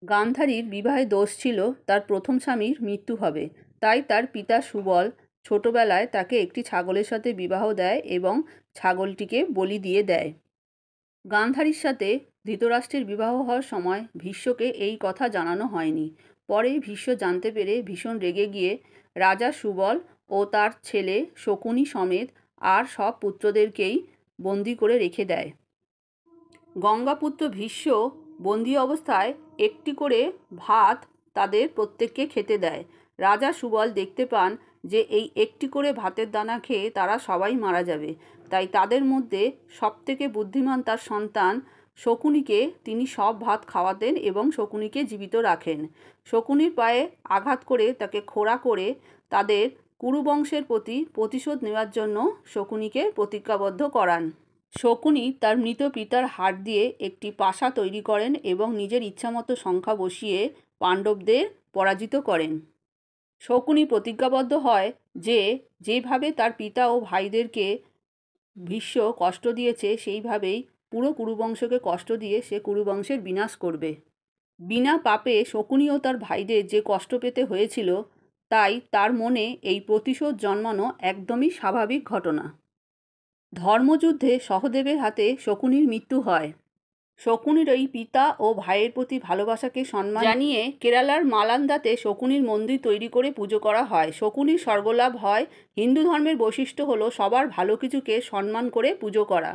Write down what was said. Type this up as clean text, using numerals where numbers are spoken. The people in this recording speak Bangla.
গান্ধারীর বিবাহে দোষ ছিল তার প্রথম স্বামীর মৃত্যু হবে, তাই তার পিতা সুবল ছোটবেলায় তাকে একটি ছাগলের সাথে বিবাহ দেয় এবং ছাগলটিকে বলি দিয়ে দেয়। গান্ধারীর সাথে ধৃতরাষ্ট্রের বিবাহ হওয়ার সময় ভীষ্মকে এই কথা জানানো হয়নি। পরে ভীষ্ম জানতে পেরে ভীষণ রেগে গিয়ে রাজা সুবল ও তার ছেলে শকুনি সমেত আর সব পুত্রদেরকেই বন্দি করে রেখে দেয়। গঙ্গাপুত্র ভীষ্ম বন্দি অবস্থায় একটি করে ভাত তাদের প্রত্যেককে খেতে দেয়। রাজা সুবল দেখতে পান যে এই একটি করে ভাতের দানা খেয়ে তারা সবাই মারা যাবে, তাই তাদের মধ্যে সবথেকে বুদ্ধিমান তার সন্তান শকুনিকে তিনি সব ভাত খাওয়াতেন এবং শকুনিকে জীবিত রাখেন। শকুনির পায়ে আঘাত করে তাকে খোঁড়া করে তাদের কুরুবংশের প্রতি প্রতিশোধ নেওয়ার জন্য শকুনিকে প্রতিজ্ঞাবদ্ধ করান। শকুনি তার মৃত পিতার হাড় দিয়ে একটি পাশা তৈরি করেন এবং নিজের ইচ্ছামতো সংখ্যা বসিয়ে পাণ্ডবদের পরাজিত করেন। শকুনি প্রতিজ্ঞাবদ্ধ হয় যে যেভাবে তার পিতা ও ভাইদেরকে ভীষ্ম কষ্ট দিয়েছে সেইভাবেই পুরো কুরুবংশকে কষ্ট দিয়ে সে কুরুবংশের বিনাশ করবে। বিনা পাপে শকুনি ও তার ভাইদের যে কষ্ট পেতে হয়েছিল, তাই তার মনে এই প্রতিশোধ জন্মানো একদমই স্বাভাবিক ঘটনা। ধর্মযুদ্ধে সহদেবের হাতে শকুনির মৃত্যু হয়। শকুনির এই পিতা ও ভাইয়ের প্রতি ভালোবাসাকে সম্মান জানিয়ে কেরালার মালান্দাতে শকুনির মন্দির তৈরি করে পুজো করা হয়। শকুনির স্বর্গলাভ হয়। হিন্দু ধর্মের বৈশিষ্ট্য হলো সবার ভালো কিছুকে সম্মান করে পুজো করা।